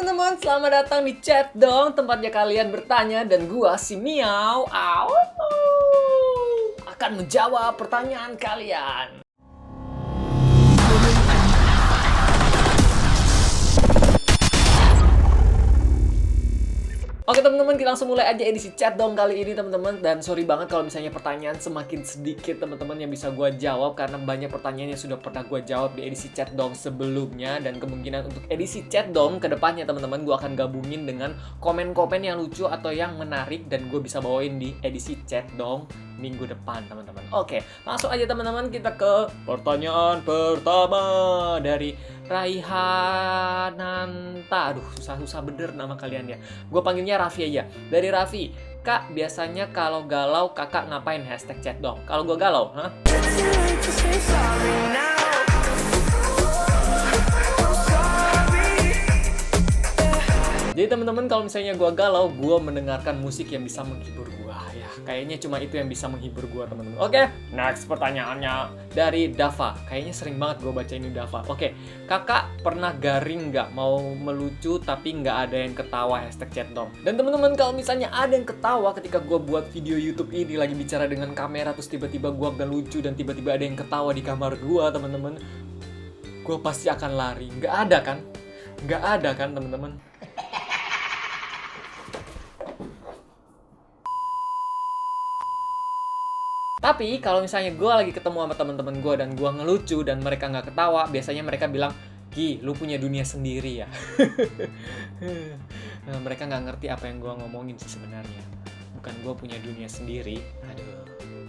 teman-teman, selamat datang di Chat Dong, tempatnya kalian bertanya dan gua si Miau akan menjawab pertanyaan kalian. Oke teman-teman, kita langsung mulai aja edisi Chat Dong kali ini teman-teman. Dan sorry banget kalau misalnya pertanyaan semakin sedikit teman-teman yang bisa gue jawab, karena banyak pertanyaan yang sudah pernah gue jawab di edisi Chat Dong sebelumnya. Dan kemungkinan untuk edisi Chat Dong kedepannya teman-teman, gue akan gabungin dengan komen-komen yang lucu atau yang menarik, dan gue bisa bawain di edisi Chat Dong minggu depan teman-teman. Oke, langsung aja teman-teman, kita ke pertanyaan pertama dari Raihananta. Aduh, susah-susah bener nama kalian ya. Gue panggilnya Raffi aja. Dari Raffi, Kak, biasanya kalau galau kakak ngapain? Hashtag Chat Dong. Kalau gue galau, Jadi teman-teman, kalau misalnya gue galau, gue mendengarkan musik yang bisa menghibur gue. Ya, kayaknya cuma itu yang bisa menghibur gue teman-teman. Oke, next pertanyaannya dari Dava. Kayaknya sering banget gue baca ini Dava. Oke, kakak pernah garing nggak? Mau melucu tapi nggak ada yang ketawa? Hashtag Chat Dong. Dan teman-teman, kalau misalnya ada yang ketawa ketika gue buat video YouTube ini, lagi bicara dengan kamera, terus tiba-tiba gue nggak lucu dan tiba-tiba ada yang ketawa di kamar gue, teman-teman, gue pasti akan lari. Nggak ada kan? Nggak ada kan teman-teman? Tapi kalau misalnya gue lagi ketemu sama teman-teman gue dan gue ngelucu dan mereka nggak ketawa, biasanya mereka bilang, "Gi, lu punya dunia sendiri ya." Nah, mereka nggak ngerti apa yang gue ngomongin sih sebenarnya. Bukan gue punya dunia sendiri. Aduh.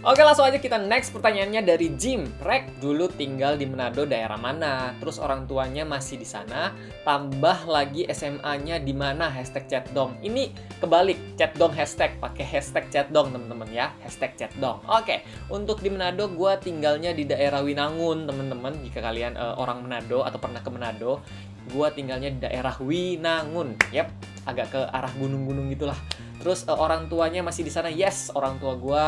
Oke, langsung aja kita next pertanyaannya dari Jim. Rek, dulu tinggal di Manado, daerah mana? Terus orang tuanya masih di sana, tambah lagi SMA-nya di mana? Hashtag Chat Dong. Ini kebalik, Chat Dong hashtag, pakai hashtag Chat Dong teman-teman ya. Hashtag Chat Dong. Oke, untuk di Manado gue tinggalnya di daerah Winangun teman-teman. Jika kalian orang Manado atau pernah ke Manado, gue tinggalnya di daerah Winangun. Yap, agak ke arah gunung-gunung gitulah. Terus orang tuanya masih di sana. Yes, orang tua gue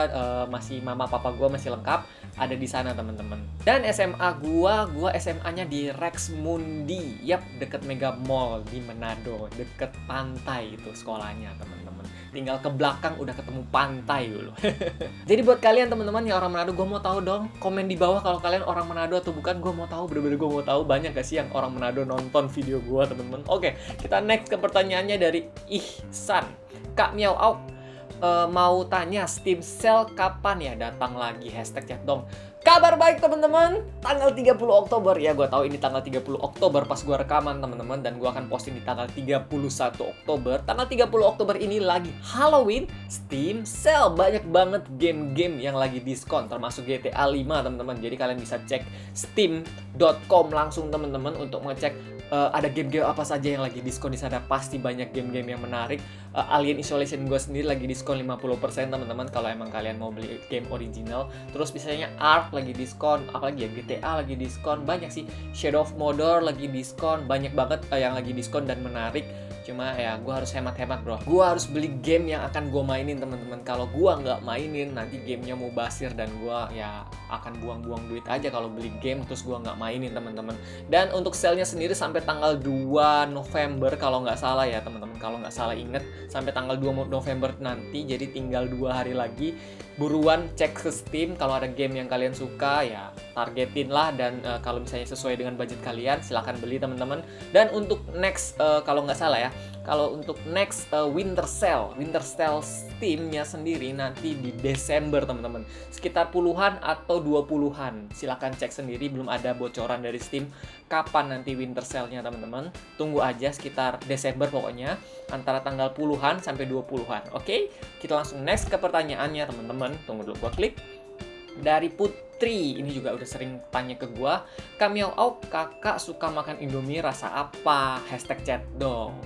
masih, mama papa gue masih lengkap ada di sana teman-teman. Dan SMA gue SMA-nya di Rex Mundi. Yap, deket Mega Mall di Manado, deket pantai itu sekolahnya teman-teman. Tinggal ke belakang udah ketemu pantai dulu. Jadi buat kalian teman-teman yang orang Manado, gue mau tahu dong, komen di bawah kalau kalian orang Manado atau bukan. Gue mau tahu, bener-bener gue mau tahu banyak gak sih yang orang Manado nonton video gue teman-teman. Oke, kita next ke pertanyaannya dari Ihsan. Kak Miau Auk, mau tanya Steam Sale kapan ya datang lagi? Hashtag Chat Dong. Kabar baik teman-teman, tanggal 30 Oktober ya, gue tahu ini tanggal 30 Oktober pas gue rekaman teman-teman, dan gue akan posting di tanggal 31 Oktober. Tanggal 30 Oktober ini lagi Halloween Steam Sale, banyak banget game-game yang lagi diskon termasuk GTA 5 teman-teman. Jadi kalian bisa cek steam.com langsung teman-teman untuk ngecek ada game-game apa saja yang lagi diskon di sana. Pasti banyak game-game yang menarik. Alien Isolation gue sendiri lagi diskon 50% teman-teman kalau emang kalian mau beli game original. Terus misalnya Ark lagi diskon, apalagi ya, GTA lagi diskon, banyak sih. Shadow of Mordor lagi diskon, banyak banget yang lagi diskon dan menarik. Cuma ya gue harus hemat-hemat bro, gue harus beli game yang akan gue mainin teman-teman. Kalau gue nggak mainin nanti gamenya mau basir, dan gue ya akan buang-buang duit aja kalau beli game terus gue nggak mainin teman-teman. Dan untuk sale-nya sendiri sampai tanggal 2 November kalau nggak salah ya teman-teman, kalau nggak salah inget, sampai tanggal 2 November nanti. Jadi tinggal 2 hari lagi. Buruan cek ke Steam, kalau ada game yang kalian suka ya targetin lah, dan kalau misalnya sesuai dengan budget kalian silahkan beli teman-teman. Dan untuk next kalau nggak salah ya, kalau untuk next winter sale Steam-nya sendiri nanti di Desember teman-teman, sekitar puluhan atau 20-an. Silahkan cek sendiri, belum ada bocoran dari Steam kapan nanti winter sale-nya teman-teman. Tunggu aja, sekitar Desember pokoknya, antara tanggal puluhan sampai 20-an. Oke, kita langsung next ke pertanyaannya teman-teman. Tunggu dulu, gua klik. Dari Putri, ini juga udah sering tanya ke gua, Kak Miau Auk, kakak suka makan Indomie rasa apa? Hashtag Chat Dong.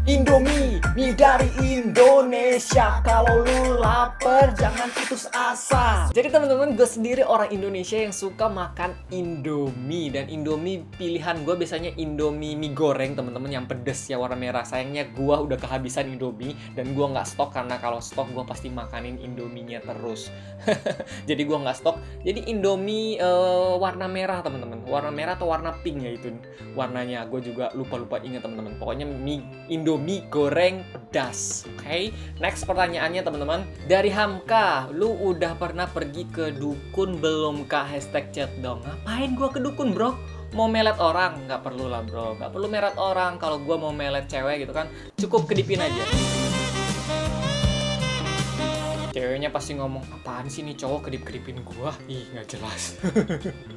Indomie, mie dari Indonesia. Kalau lu lapar jangan putus asa. Jadi teman-teman, gue sendiri orang Indonesia yang suka makan Indomie. Dan Indomie pilihan gue biasanya Indomie mie goreng teman-teman, yang pedes ya, warna merah. Sayangnya gue udah kehabisan Indomie dan gue nggak stok, karena kalau stok gue pasti makanin Indominya terus. Jadi gue nggak stok. Jadi Indomie warna merah teman-teman, warna merah atau warna pink ya itu warnanya. Gue juga lupa ingat teman-teman. Pokoknya Indomie goreng pedas. Oke, next pertanyaannya teman-teman dari Hamka. Lu udah pernah pergi ke dukun belum kah? Hashtag chat dong. Ngapain gue ke dukun bro? Mau melet orang? Nggak perlu lah bro, nggak perlu melet orang. Kalau gue mau melet cewek gitu kan, cukup kedipin aja. Ceweknya pasti ngomong, apaan sih nih cowok kedip-kedipin gua? Ih, nggak jelas.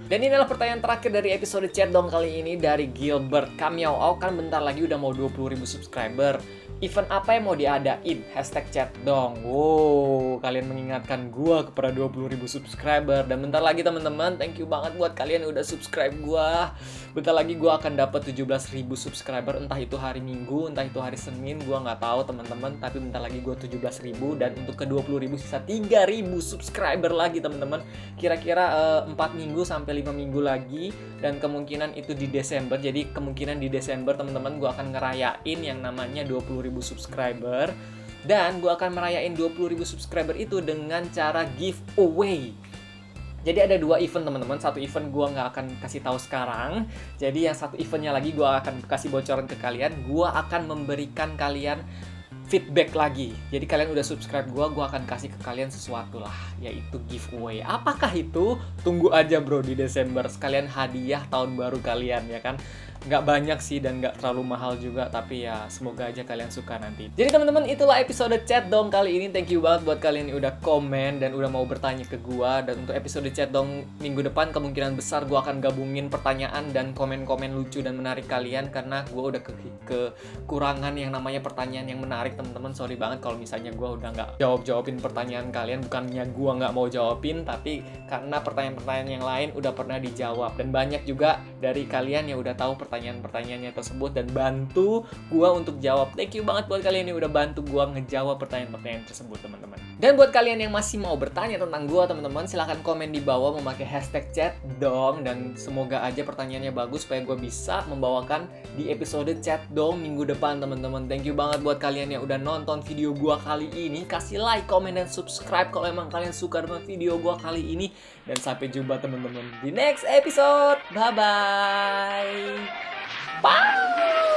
Dan ini adalah pertanyaan terakhir dari episode chat dong kali ini dari Gilbert Kamiao. Kan bentar lagi udah mau 20.000 subscriber. Event apa yang mau diadain? Hashtag chat dong. Wow, kalian mengingatkan gua kepada 20.000 subscriber. Dan bentar lagi teman-teman, thank you banget buat kalian yang udah subscribe gua. Bentar lagi gua akan dapat 17.000 subscriber. Entah itu hari Minggu, entah itu hari Senin, gua nggak tahu teman-teman. Tapi bentar lagi gua 17.000, dan untuk ke 20.000 sisa 3.000 subscriber lagi teman-teman. Kira-kira 4 minggu sampai 5 minggu lagi, dan kemungkinan itu di Desember. Jadi kemungkinan di Desember teman-teman gue akan ngerayain yang namanya 20.000 subscriber, dan gue akan merayain 20.000 subscriber itu dengan cara giveaway. Jadi ada 2 event teman-teman. Satu event gue nggak akan kasih tahu sekarang. Jadi yang satu eventnya lagi gue akan kasih bocoran ke kalian. Gue akan memberikan kalian feedback lagi. Jadi kalian udah subscribe gue akan kasih ke kalian sesuatu lah, yaitu giveaway. Apakah itu? Tunggu aja bro di Desember. Sekalian hadiah tahun baru kalian ya kan. Nggak banyak sih dan nggak terlalu mahal juga, tapi ya semoga aja kalian suka nanti. Jadi teman-teman, itulah episode chat dong kali ini. Thank you banget buat kalian yang udah komen dan udah mau bertanya ke gua. Dan untuk episode chat dong minggu depan kemungkinan besar gua akan gabungin pertanyaan dan komen-komen lucu dan menarik kalian, karena gua udah kekurangan yang namanya pertanyaan yang menarik teman-teman. Sorry banget kalau misalnya gua udah nggak jawabin pertanyaan kalian. Bukannya gua nggak mau jawabin, tapi karena pertanyaan-pertanyaan yang lain udah pernah dijawab, dan banyak juga dari kalian yang udah tahu pertanyaan-pertanyaannya tersebut dan bantu gua untuk jawab. Thank you banget buat kalian yang udah bantu gua ngejawab pertanyaan-pertanyaan tersebut teman-teman. Dan buat kalian yang masih mau bertanya tentang gua teman-teman, silahkan komen di bawah memakai hashtag chat dong, dan semoga aja pertanyaannya bagus supaya gua bisa membawakan di episode chat dong minggu depan teman-teman. Thank you banget buat kalian yang udah nonton video gua kali ini. Kasih like, komen, dan subscribe kalau emang kalian suka dengan video gua kali ini, dan sampai jumpa teman-teman di next episode. Bye bye. Bye.